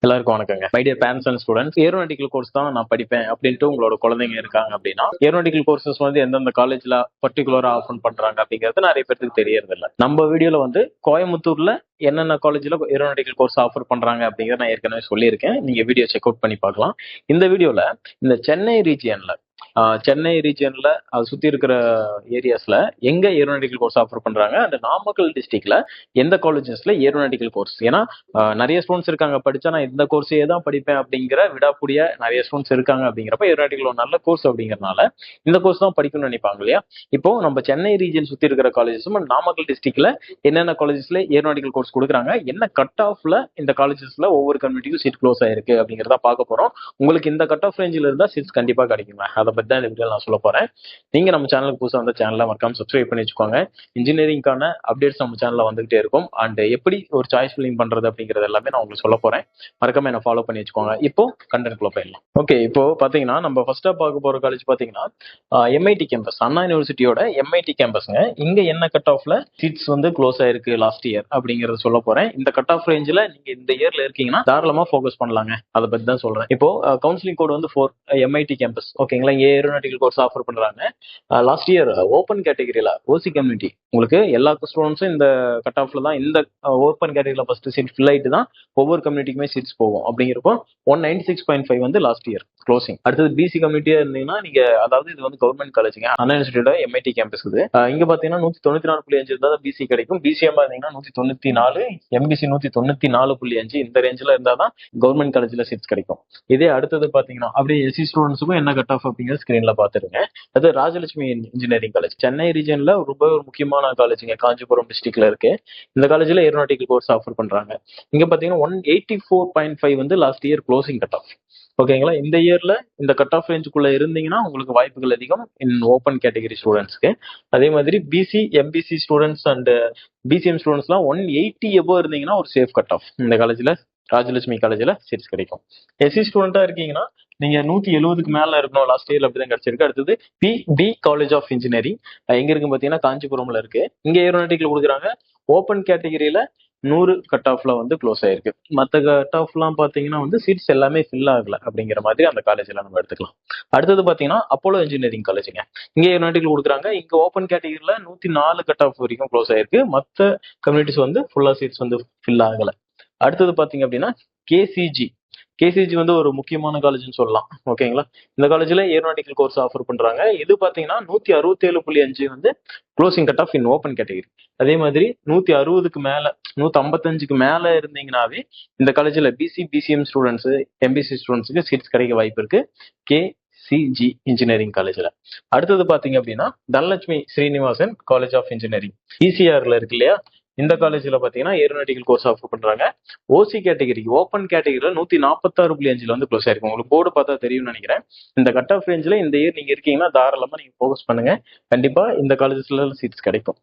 எல்லாருக்கும் வணக்கங்க. My dear parents and students, aeronautical course தான் நான் படிப்பேன் அப்படின்ட்டு உங்களோட குழந்தைங்க இருக்காங்க அப்படின்னா, ஏரோநாட்டிக்கல் கோர்சஸ் வந்து எந்தெந்த காலேஜ்ல பர்டிகுலரா ஆஃபர் பண்றாங்க அப்படிங்கிறது நிறைய பேருக்கு தெரியறது இல்ல. நம்ம வீடியோல வந்து கோயம்புத்தூர்ல என்னென்ன காலேஜ்ல ஏரோநாட்டிக்கல் கோர்ஸ் ஆஃபர் பண்றாங்க அப்படிங்கறத நான் ஏற்கனவே சொல்லியிருக்கேன். நீங்க வீடியோ செக் அவுட் பண்ணி பார்க்கலாம். இந்த வீடியோல இந்த சென்னை ரீஜியன்ல அதை சுத்தி இருக்கிற ஏரியாஸ்ல எங்க ஏரோநாட்டிக்கல் கோர்ஸ் ஆஃபர் பண்றாங்க, அந்த நாமக்கல் டிஸ்ட்ரிக்ட்ல எந்த காலேஜஸ்ல ஏரோநாட்டிக்கல் கோர்ஸ். ஏன்னா நிறைய ஸ்டூடெண்ட்ஸ் இருக்காங்க, படிச்சா நான் இந்த கோர்ஸே தான் படிப்பேன் அப்படிங்கிற விடாக்கூடிய நிறைய ஸ்டூடெண்ட்ஸ் இருக்காங்க. அப்படிங்கிறப்ப ஏரோநாட்டிக்கல் ஒரு நல்ல கோர்ஸ் அப்படிங்கறதுனால இந்த கோர்ஸ் தான் படிக்கணும்னு நினைப்பாங்க இல்லையா. இப்போ நம்ம சென்னை ரீஜன் சுத்தி இருக்கிற காலேஜஸும் நாமக்கல் டிஸ்ட்ரிக்ட்ல என்னென்ன காலேஜஸ்ல ஏரோநாட்டிக்கல் கோர்ஸ் கொடுக்குறாங்க, என்ன கட் ஆஃப்ல இந்த காலேஜஸ்ல ஒவ்வொரு கம்யூனிட்டிக்கும் சீட் க்ளோஸ் ஆயிருக்கு அப்படிங்கிறத பார்க்க போறோம். உங்களுக்கு இந்த கட் ஆஃப் ரேஞ்சில் இருந்தா சீட்ஸ் கண்டிப்பா கிடைக்குங்க. அதை பத்தி தான் இந்த வீடியோ நான் சொல்ல போறேன். நீங்க நம்ம சேனலுக்கு புதுசாக வந்த சேனலை மறக்காம சப்ஸ்கிரைப் பண்ணி வச்சுக்கோங்க. இன்ஜினியரிங்கான அப்டேட்ஸ் நம்ம சேனல்ல வந்துகிட்டே இருக்கும். அண்ட் எப்படி ஒரு சாய்ஸ் ஃபில்லிங் பண்றது அப்படிங்கிறது எல்லாமே நான் உங்களுக்கு சொல்ல போறேன். மறக்காம என்ன ஃபாலோ பண்ணி வச்சுக்கோங்க. இப்போ கண்டென்ட்குள்ள போயிடலாம். ஓகே, இப்போ பாத்தீங்கன்னா நம்ம ஃபர்ஸ்டா பார்க்க போற காலேஜ் பாத்தீங்கன்னா எம்ஐடி கேம்பஸ், அண்ணா யூனிவர்சிட்டியோட எம்ஐடி கேம்பஸ்ங்க. இங்க என்ன கட் ஆஃப்ல சீட்ஸ் வந்து க்ளோஸ் ஆயிருக்கு லாஸ்ட் இயர் அப்படிங்கறத சொல்ல போறேன். இந்த கட் ஆஃப் ரேஞ்சில் நீங்க இந்த இயர்ல இருக்கீங்கன்னா தாராளமா ஃபோக்கஸ் பண்ணலாங்க. அதை பத்தி தான் சொல்றேன். இப்போ கவுன்சிலிங் கோட் வந்து 4 எம்ஐடி கேம்பஸ். ஓகேங்களா, இங்க ஏரோநாட்டிக்கல் கோர்ஸ் ஆஃபர் பண்றாங்க. லாஸ்ட் இயர் ஓப்பன் கேட்டகரியில ஓசி கம்யூனிட்டி உங்களுக்கு எல்லா ஸ்டூடெண்ட்ஸும் இந்த கட் ஆஃப்ல தான், இந்த ஓப்பன் கேட்டகரியில ஃபர்ஸ்ட் சீட் ஃபில் ஆயிட்டு தான் ஒவ்வொரு கம்யூனிட்டிக்குமே சீட்ஸ் போகும். அப்படிங்கிறப்போ 196.5 வந்து லாஸ்ட் இயர் க்ளோசிங். அடுத்தது பிசி கம்யூனிட்டியா இருந்தீங்கன்னா நீங்க, அதாவது இது வந்து கவர்மெண்ட் காலேஜுங்க, அண்ணா யூனிவர்சிட்டியோட எம்ஐடி கேம்பஸ் இது. இங்க பாத்தீங்கன்னா 194.5 இருந்தா பிசி கிடைக்கும். பிசிஎம் இருந்தீங்கன்னா 194, எம்பிசி 194.5 இந்த ரேஞ்சில் இருந்தா தான் கவர்மெண்ட் காலேஜ்ல சீட்ஸ் கிடைக்கும். இதே அடுத்தது பாத்தீங்கன்னா அப்படியே எஸ்சி ஸ்டூடெண்ட்ஸுக்கும் என்ன கட் ஆஃப் அப்படிங்கிற ஸ்கிரீன்ல பாத்துருங்க. அது ராஜலட்சுமி இன்ஜினியரிங் காலேஜ், சென்னை ரீஜன்ல ரொம்ப ஒரு முக்கியமான காலேஜுங்க, காஞ்சிபுரம் டிஸ்ட்ரிக்ட்ல இருக்கு. இந்த காலேஜ்ல ஏரோநாட்டிக்கல் கோர்ஸ் ஆஃபர் பண்றாங்க. இங்க பாத்தீங்கன்னா 184.5 வந்து last year closing cut of. ஓகேங்களா, இந்த இயர்ல இந்த கட் ஆஃப் ரேஞ்சுக்குள்ள இருந்தீங்கன்னா உங்களுக்கு வாய்ப்புகள் அதிகம் இன் ஓப்பன் கேட்டகரி ஸ்டூடெண்ட்ஸ்க்கு. அதே மாதிரி BC MBC students and BCM ஸ்டூடெண்ட்ஸ்லாம் 180 எபோ இருந்தீங்கன்னா ஒரு சேஃப் கட் ஆஃப் இந்த காலேஜ்ல, ராஜலட்சுமி காலேஜ்ல சீட்ஸ் கிடைக்கும். எஸ்சி ஸ்டூடெண்டா இருக்கீங்கன்னா நீங்க 170க்கு மேல இருக்கணும். லாஸ்ட் இயர்ல அப்படிதான் கிடைச்சிருக்கு. அடுத்தது பி காலேஜ் ஆஃப் இன்ஜினியரிங் எங்க இருக்கு பாத்தீங்கன்னா காஞ்சிபுரம்ல இருக்கு. இங்க ஏரோநாட்டிக்கல் கொடுக்குறாங்க. ஓப்பன் கேட்டகரியில 100 கட் ஆஃப்ல வந்து க்ளோஸ் ஆயிருக்கு. மற்ற கட் ஆஃப்லாம் பாத்தீங்கன்னா வந்து சீட்ஸ் எல்லாமே ஃபில் ஆகல அப்படிங்கிற மாதிரி அந்த காலேஜ்ல நம்ம எடுத்துக்கலாம். அடுத்தது பாத்தீங்கன்னா அப்போலோ இன்ஜினியரிங் காலேஜுங்க, இங்க ஏரோநாட்டிக்கல் கொடுக்குறாங்க. இங்க ஓப்பன் கேட்டகரியில 104 கட் ஆஃப் வரைக்கும் க்ளோஸ் ஆயிருக்கு. மற்ற கம்யூனிட்டிஸ் வந்து ஃபுல்லா சீட்ஸ் வந்து ஃபில் ஆகல. அடுத்தது பாத்தீங்க அப்படின்னா கேசிஜி வந்து ஒரு முக்கியமான காலேஜ்னு சொல்லலாம். ஓகேங்களா, இந்த காலேஜ்ல ஏரோநாட்டிக்கல் கோர்ஸ் ஆஃபர் பண்றாங்க. இது பாத்தீங்கன்னா 167.5 வந்து closing cut off in open category. அதே மாதிரி 160க்கு மேல 155க்கு மேல இருந்தீங்கன்னாவே இந்த காலேஜ்ல பிசிஎம் ஸ்டூடெண்ட்ஸ் எம்பிசி ஸ்டூடெண்ட்ஸுக்கு சீட்ஸ் கிடைக்க வாய்ப்பு இருக்கு கேசிஜி இன்ஜினியரிங் காலேஜ்ல. அடுத்தது பாத்தீங்க அப்படின்னா Dhanalakshmi Srinivasan college of engineering இசிஆர்ல இருக்கு இல்லையா. இந்த காலேஜ்ல பாத்தீங்கன்னா ஏரோநாட்டிக்கல் கோர்ஸ் ஆஃபர் பண்றாங்க. ஓசி கேட்டகரி ஓப்பன் கேட்டகரியில 146.5 வந்து க்ளோஸ் ஆயிருக்கும். உங்களுக்கு போர்டு பார்த்தா தெரியும்னு நினைக்கிறேன். இந்த கட் ஆஃப் ரேஞ்சில் இந்த இயர் நீங்க இருக்கீங்கன்னா தாராளமா நீங்க ஃபோக்கஸ் பண்ணுங்க. கண்டிப்பா இந்த காலேஜஸ்ல சீட்ஸ் கிடைக்கும்.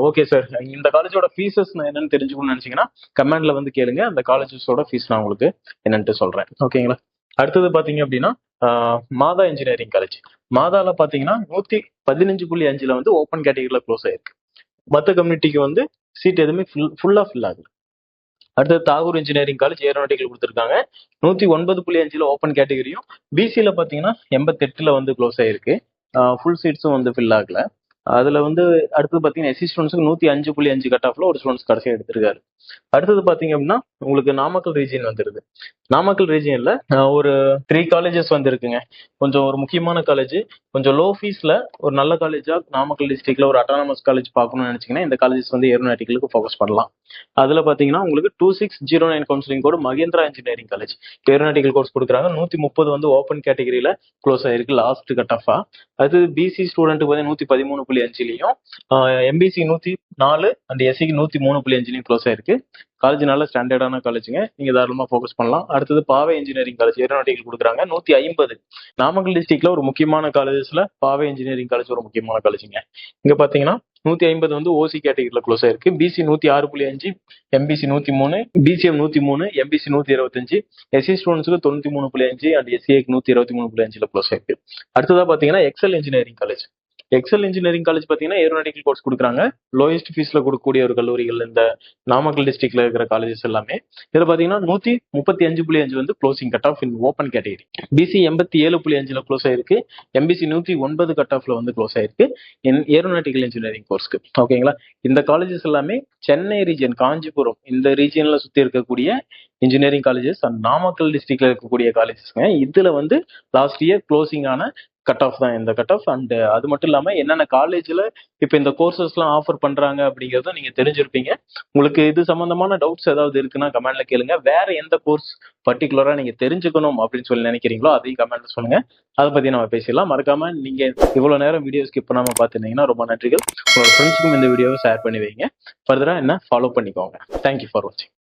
ஓகே சார், இந்த காலேஜோட ஃபீஸஸ் என்னன்னு தெரிஞ்சுக்கணும்னு நினைச்சீங்கன்னா கமெண்ட்ல வந்து கேளுங்க. அந்த காலேஜஸோட ஃபீஸ் நான் உங்களுக்கு என்னன்ட்டு சொல்றேன். ஓகேங்களா, அடுத்தது பாத்தீங்க அப்படின்னா மாதா இன்ஜினியரிங் காலேஜ். மாதால பாத்தீங்கன்னா 115.5 வந்து ஓப்பன் கேட்டகரியில க்ளோஸ் ஆயிருக்கு. மற்ற கம்யூனிட்டிக்கு வந்து சீட் எதுவுமே ஃபுல்லா ஃபில் ஆகுது. அடுத்தது தாகூர் இன்ஜினியரிங் காலேஜ் ஏரோநாட்டிக்கல் கொடுத்துருக்காங்க. 109.5 ஓப்பன் கேட்டகரியும், பிசியில பாத்தீங்கன்னா 88 வந்து க்ளோஸ் ஆயிருக்கு. ஃபுல் சீட்ஸும் வந்து ஃபில் ஆகல. அதுல வந்து அடுத்தது பாத்தீங்கன்னா எஸ்சி ஸ்டூடெண்ட்ஸ்க்கு 105.5 கட் ஆஃப்ல ஒரு ஸ்டூடெண்ட்ஸ் கடைசியா எடுத்திருக்காரு. அடுத்தது பாத்தீங்க அப்படின்னா உங்களுக்கு நாமக்கல் ரீஜியன் வந்துருது. நாமக்கல் ரீஜியன்ல ஒரு 3 காலேஜஸ் வந்து இருக்குங்க. கொஞ்சம் ஒரு முக்கியமான காலேஜ், கொஞ்சம் லோ ஃபீஸ்ல ஒரு நல்ல காலேஜா நாமக்கல் டிஸ்ட்ரிக்ட்ல ஒரு அட்டானமஸ் காலேஜ் பார்க்கணும்னு நினைச்சீங்கன்னா இந்த காலேஜஸ் வந்து ஏரோநாட்டிக்கலுக்கு ஃபோக்கஸ் பண்ணலாம். அதுல பாத்தீங்கன்னா உங்களுக்கு 2609 counselling code Mahendra engineering college aeronautical course கொடுக்குறாங்க. 130 வந்து ஓப்பன் கேட்டகரியில க்ளோஸ் ஆயிருக்கு லாஸ்ட் கட் ஆஃபா. அது பிசி ஸ்டூடெண்ட்டுக்கு வந்து 113.5லயும், எம்பிசி 104 அண்ட் எஸ்சிக்கு 103.5லயும் க்ளோஸ் ஆயிருக்கு. காலேஜ் நல்ல ஸ்டாண்டர்டான காலேஜுங்க, நீங்க தாராளமா ஃபோக்கஸ் பண்ணலாம். அடுத்தது பாவை இன்ஜினியரிங் காலேஜ் ஏரோநாட்டிக்கல் கொடுக்குறாங்க. 150 நாமக்கல் டிஸ்ட்ரிக்ட்ல ஒரு முக்கியமான காலேஜஸ்ல பாவை இன்ஜினியரிங் காலேஜ் ஒரு முக்கியமான காலேஜுங்க. இங்க பாத்தீங்கன்னா 150 வந்து ஓசி கேட்டகரியில க்ளோஸ் ஆயிருக்கு. BC 106.5, MBC 103, BCM 103, MBC 125, SC ஸ்டூடெண்ட்ஸுக்கு 93.5 அண்ட் எஸ்சிஏக்கு 123.5 க்ளோஸ் ஆயிருக்கு. அடுத்ததா பாத்தீங்கன்னா Excel engineering college Excel engineering college பார்த்தீங்கன்னா ஏரோநாட்டிக்கல் கோர்ஸ் கொடுக்குறாங்க. லோயஸ்ட் ஃபீஸ்ல கொடுக்கக்கூடிய ஒரு கல்லூரிகள் இந்த நாமக்கல் டிஸ்ட்ரிக்ட்ல இருக்கிற காலேஜஸ் எல்லாமே. இதில் பார்த்தீங்கன்னா 135.5 வந்து closing cut off in open category. PC 87.5 close ஆயிருக்கு. எம்பிசி 109 கட் ஆஃப்ல வந்து க்ளோஸ் ஆயிருக்கு ஏரோநாட்டிக்கல் இன்ஜினியரிங் கோர்ஸ்க்கு. ஓகேங்களா. இந்த காலேஜஸ் எல்லாமே சென்னை ரீஜன், காஞ்சிபுரம் இந்த ரீஜியன்ல சுத்தி இருக்கக்கூடிய இன்ஜினியரிங் காலேஜஸ் அண்ட் நாமக்கல் டிஸ்ட்ரிக்ட்ல இருக்கக்கூடிய காலேஜஸ்ங்க. இதுல வந்து லாஸ்ட் இயர் க்ளோசிங் ஆன கட் ஆஃப் தான் இந்த கட் ஆஃப். அண்ட் அது மட்டும் இல்லாம என்னென்ன காலேஜ்ல இப்ப இந்த கோர்சஸ்லாம் ஆஃபர் பண்றாங்க அப்படிங்கறத நீங்க தெரிஞ்சிருப்பீங்க. உங்களுக்கு இது சம்பந்தமான டவுட்ஸ் ஏதாவது இருக்குன்னா கமெண்ட்ல கேளுங்க. வேற எந்த கோர்ஸ் பர்டிகுலரா நீங்க தெரிஞ்சுக்கணும் அப்படின்னு சொல்லி நினைக்கிறீங்களோ அதையும் கமெண்ட்ல சொல்லுங்க. அதை பத்தி நம்ம பேசிடலாம். மறக்காம நீங்க இவ்வளவு நேரம் வீடியோ ஸ்கிப் பண்ணாம பார்த்துருந்தீங்கன்னா ரொம்ப நன்றிகள். உங்களோட ஃப்ரெண்ட்ஸுக்கும் இந்த வீடியோவை ஷேர் பண்ணி வைங்க. ஃபர்தரா என்ன ஃபாலோ பண்ணிக்கோங்க. தேங்க்யூ ஃபார் வாட்சிங்.